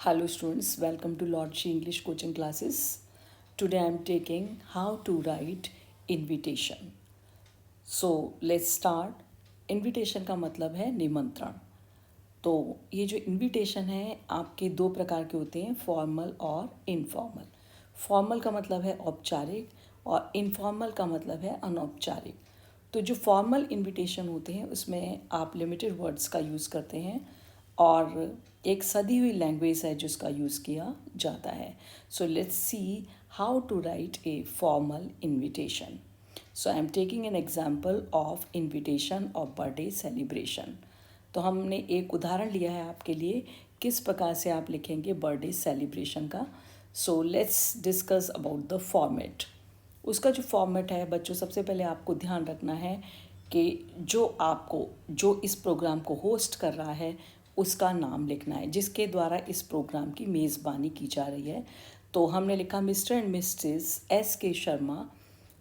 Hello students, welcome to Lord Shri English coaching classes. Today I am taking how to write invitation. So let's start. Invitation का मतलब है निमंत्रण. तो ये जो इनविटेशन है आपके दो प्रकार के होते हैं, फॉर्मल और इनफॉर्मल. फॉर्मल का मतलब है औपचारिक और इनफॉर्मल का मतलब है अनौपचारिक. तो जो फॉर्मल इनविटेशन होते हैं उसमें आप लिमिटेड वर्ड्स का यूज़ करते हैं और एक सदी हुई लैंग्वेज है जिसका यूज़ किया जाता है. So let's see how to write a formal invitation. So I am taking an example of invitation of birthday celebration. तो हमने एक उदाहरण लिया है आपके लिए किस प्रकार से आप लिखेंगे बर्थडे सेलिब्रेशन का. So let's discuss about the format. उसका जो फॉर्मेट है बच्चों, सबसे पहले आपको ध्यान रखना है कि जो इस प्रोग्राम को होस्ट कर रहा है उसका नाम लिखना है जिसके द्वारा इस प्रोग्राम की मेज़बानी की जा रही है. तो हमने लिखा mister and missus S.K. Sharma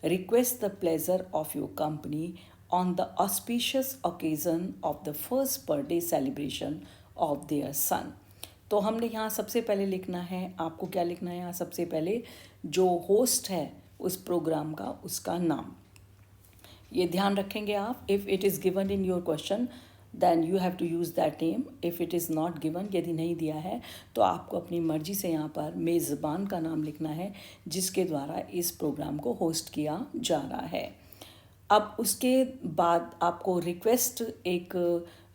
request the pleasure of your company on the auspicious occasion of the first birthday celebration of their son. तो हमने यहाँ सबसे पहले लिखना है, आपको क्या लिखना है यहाँ सबसे पहले, जो होस्ट है उस प्रोग्राम का उसका नाम. ये ध्यान रखेंगे आप. If it is given in your question then you have to use that name. If it is not given, यदि नहीं दिया है तो आपको अपनी मर्जी से यहाँ पर मेज़बान का नाम लिखना है जिसके द्वारा इस प्रोग्राम को होस्ट किया जा रहा है. अब उसके बाद आपको रिक्वेस्ट एक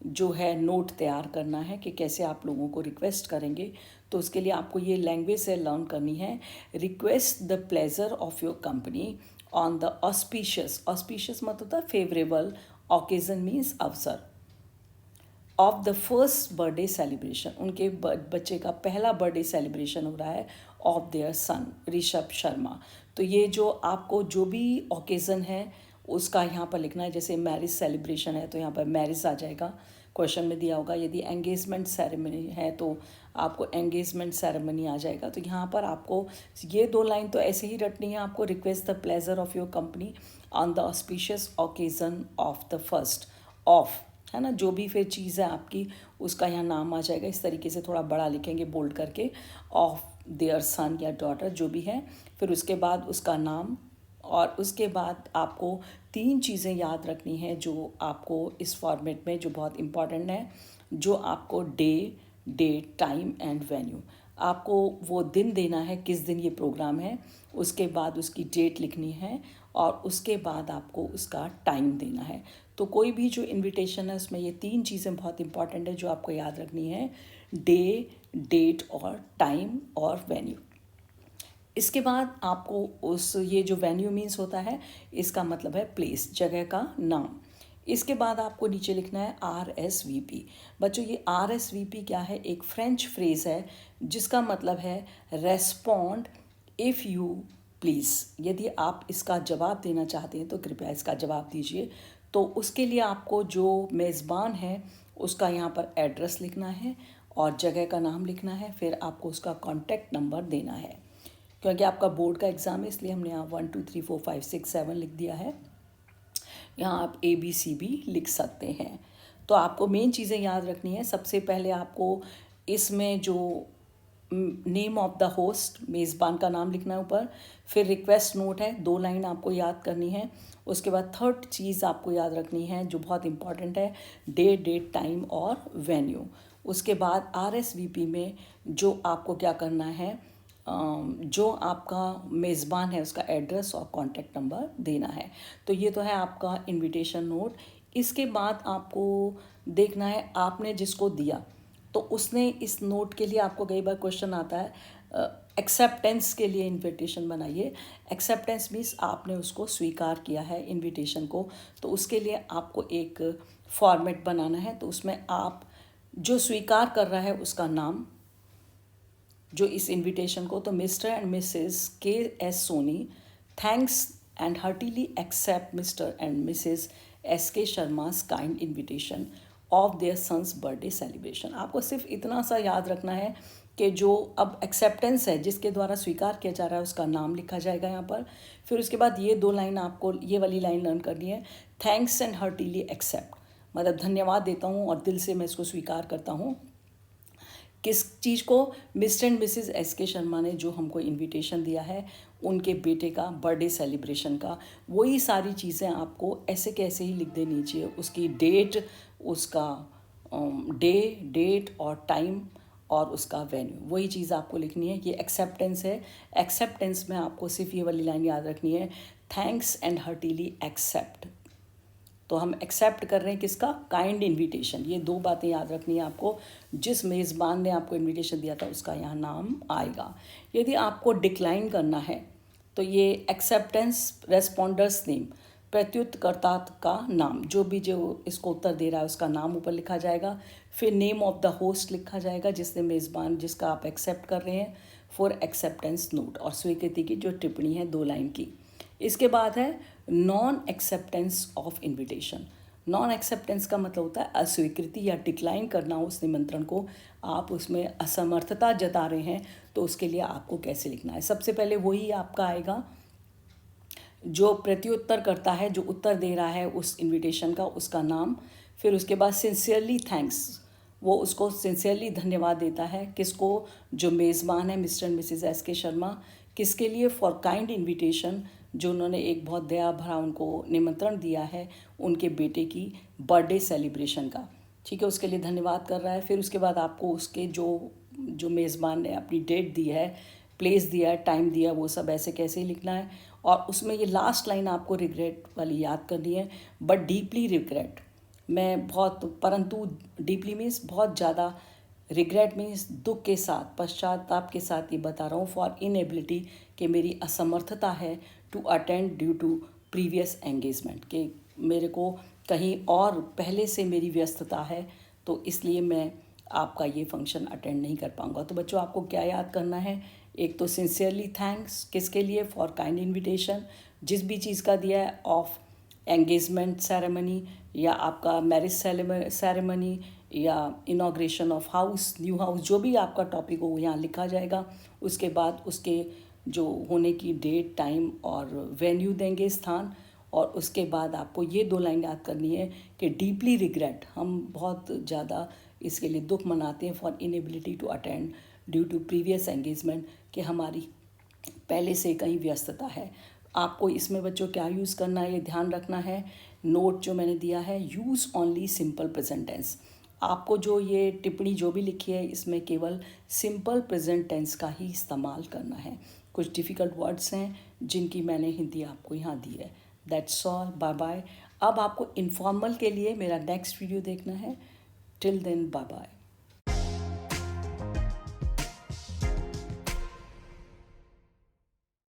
जो है नोट तैयार करना है कि कैसे आप लोगों को रिक्वेस्ट करेंगे. तो उसके लिए आपको ये लैंग्वेज से लर्न करनी है. Request the pleasure of your company on the auspicious मतलब होता है फेवरेबल, ओकेजन मीन्स अवसर, of the first birthday celebration, उनके बच्चे का पहला बर्थडे सेलिब्रेशन हो रहा है, ऑफ देयर सन ऋषभ शर्मा. तो ये जो आपको जो भी ओकेज़न है उसका यहाँ पर लिखना है. जैसे मैरिज सेलिब्रेशन है तो यहाँ पर मैरिज आ जाएगा, क्वेश्चन में दिया होगा. यदि एंगेजमेंट सेरेमनी है तो आपको एंगेजमेंट सेरेमनी आ जाएगा. तो यहाँ पर आपको ये दो लाइन तो ऐसे ही रटनी है आपको. Request the pleasure of your company on the auspicious occasion of the first of, है ना, जो भी फिर चीज़ है आपकी उसका यहाँ नाम आ जाएगा. इस तरीके से थोड़ा बड़ा लिखेंगे बोल्ड करके, ऑफ देयर सन या डॉटर जो भी है. फिर उसके बाद उसका नाम और उसके बाद आपको तीन चीज़ें याद रखनी है जो आपको इस फॉर्मेट में जो बहुत इम्पॉर्टेंट है. जो आपको day, date, time and venue, आपको वो दिन देना है किस दिन ये प्रोग्राम है. उसके बाद उसकी डेट लिखनी है और उसके बाद आपको उसका टाइम देना है. तो कोई भी जो इनविटेशन है उसमें ये तीन चीज़ें बहुत इंपॉर्टेंट है जो आपको याद रखनी है: डे, डेट और टाइम और वेन्यू. इसके बाद आपको उस ये जो वेन्यू मीन्स होता है इसका मतलब है प्लेस, जगह का नाम. इसके बाद आपको नीचे लिखना है RSVP. बच्चों ये RSVP क्या है? एक फ्रेंच फ्रेज़ है जिसका मतलब है रेस्पॉन्ड इफ़ यू प्लीज़. यदि आप इसका जवाब देना चाहते हैं तो कृपया इसका जवाब दीजिए. तो उसके लिए आपको जो मेज़बान है उसका यहाँ पर एड्रेस लिखना है और जगह का नाम लिखना है. फिर आपको उसका कॉन्टैक्ट नंबर देना है. क्योंकि आपका बोर्ड का एग्ज़ाम है इसलिए हमने यहाँ 1 2 3 4 5 6 7 लिख दिया है. यहाँ आप ABC भी लिख सकते हैं. तो आपको मेन चीज़ें याद रखनी है. सबसे पहले आपको इसमें जो नेम ऑफ द होस्ट, मेज़बान का नाम लिखना है ऊपर. फिर रिक्वेस्ट नोट है, 2 लाइन आपको याद करनी है. उसके बाद थर्ड चीज़ आपको याद रखनी है जो बहुत इंपॉर्टेंट है, डे, डेट, टाइम और वेन्यू. उसके बाद RSVP में जो आपको क्या करना है, जो आपका मेज़बान है उसका एड्रेस और कॉन्टैक्ट नंबर देना है. तो ये तो है आपका इनविटेशन नोट. इसके बाद आपको देखना है आपने जिसको दिया तो उसने इस नोट के लिए, आपको कई बार क्वेश्चन आता है एक्सेप्टेंस के लिए इनविटेशन बनाइए. एक्सेप्टेंस मीन्स आपने उसको स्वीकार किया है इनविटेशन को. तो उसके लिए आपको एक फॉर्मेट बनाना है. तो उसमें आप जो स्वीकार कर रहा है उसका नाम, जो इस इनविटेशन को, तो mister and missus KS Soni thanks and heartily accept mister and missus SK Sharma's kind invitation of their sons birthday celebration. आपको सिर्फ इतना सा याद रखना है कि जो अब एक्सेप्टेंस है जिसके द्वारा स्वीकार किया जा रहा है उसका नाम लिखा जाएगा यहाँ पर. फिर उसके बाद ये 2 लाइन आपको, ये वाली लाइन लर्न करनी है, थैंक्स एंड हार्टिली एक्सेप्ट, मतलब धन्यवाद देता हूँ और दिल से मैं इसको स्वीकार करता हूँ. किस चीज़ को? मिस्टर एंड मिसेस एस के शर्मा ने जो हमको इनविटेशन दिया है उनके बेटे का बर्थडे सेलिब्रेशन का, वही सारी चीज़ें आपको ऐसे कैसे ही लिख देनी चाहिए, उसकी डेट, उसका डेट और टाइम और उसका वेन्यू, वही चीज़ आपको लिखनी है। ये एक्सेप्टेंस है। एक्सेप्टेंस में आपको सिर्फ ये वाली लाइन याद रखनी है, थैंक्स एंड हर्टीली एक्सेप्ट। तो हम एक्सेप्ट कर रहे हैं किसका? Kind invitation. ये दो बातें याद रखनी है आपको। जिस मेज़बान ने आपको इनविटेशन दिया था उसका यहाँ नाम आएगा। यदि आपको डिक्लाइन करना है तो ये एक्सेप्टेंस रेस्पोंडर्स नेम, प्रत्युत्तरकर्ता का नाम, जो भी जो इसको उत्तर दे रहा है उसका नाम ऊपर लिखा जाएगा। फिर नेम ऑफ द होस्ट लिखा जाएगा, जिसने मेज़बान जिसका आप एक्सेप्ट कर रहे हैं, फॉर एक्सेप्टेंस नोट, और स्वीकृति की जो टिप्पणी है 2 लाइन की। इसके बाद है non acceptance of invitation. Non acceptance का मतलब होता है अस्वीकृति या डिक्लाइन करना उस निमंत्रण को, आप उसमें असमर्थता जता रहे हैं, तो उसके लिए आपको कैसे लिखना है। सबसे पहले वही आपका आएगा जो प्रत्युत्तर करता है, जो उत्तर दे रहा है उस इनविटेशन का, उसका नाम। फिर उसके बाद सिंसियरली थैंक्स, वो उसको सिंसियरली धन्यवाद देता है। किसको? जो मेज़बान है मिस्टर एंड मिसेस एस के शर्मा। किसके लिए? फॉर काइंड इनविटेशन, जो उन्होंने एक बहुत दया भरा उनको निमंत्रण दिया है उनके बेटे की बर्थडे सेलिब्रेशन का। ठीक है, उसके लिए धन्यवाद कर रहा है। फिर उसके बाद आपको उसके जो मेज़बान ने अपनी डेट दी है, प्लेस दिया है, टाइम दिया, वो सब ऐसे कैसे ही लिखना है। और उसमें ये लास्ट लाइन आपको रिग्रेट वाली याद करनी है, बट डीपली रिग्रेट। मैं बहुत, परंतु डीपली मीन्स बहुत ज़्यादा, रिग्रेट मीन्स दुख के साथ, पश्चाताप के साथ ये बता रहा हूँ, फॉर इनएबिलिटी, कि मेरी असमर्थता है, to attend due to previous engagement, कि मेरे को कहीं और पहले से मेरी व्यस्तता है, तो इसलिए मैं आपका ये फंक्शन अटेंड नहीं कर पाऊँगा। तो बच्चों आपको क्या याद करना है? एक तो सिंसियरली थैंक्स, किसके लिए? फॉर काइंड इनविटेशन, जिस भी चीज़ का दिया है, ऑफ एंगेजमेंट सेरेमनी, या आपका मैरिज सेरेमनी, या inauguration of house, new house, जो भी आपका टॉपिक हो वो यहाँ लिखा जाएगा। उसके बाद उसके जो होने की डेट, टाइम और वेन्यू देंगे, स्थान। और उसके बाद आपको ये 2 लाइन याद करनी है कि डीपली रिग्रेट, हम बहुत ज़्यादा इसके लिए दुख मनाते हैं, for inability to attend due to previous engagement, कि हमारी पहले से कहीं व्यस्तता है। आपको इसमें बच्चों क्या यूज़ करना है, ये ध्यान रखना है। नोट जो मैंने दिया है, use only simple present tense. आपको जो ये टिप्पणी जो भी लिखी है इसमें केवल सिंपल प्रेजेंट टेंस का ही इस्तेमाल करना है। कुछ डिफ़िकल्ट वर्ड्स हैं जिनकी मैंने हिंदी आपको यहाँ दी है। That's all, bye bye. अब आपको इनफॉर्मल के लिए मेरा नेक्स्ट वीडियो देखना है। Till then, bye bye.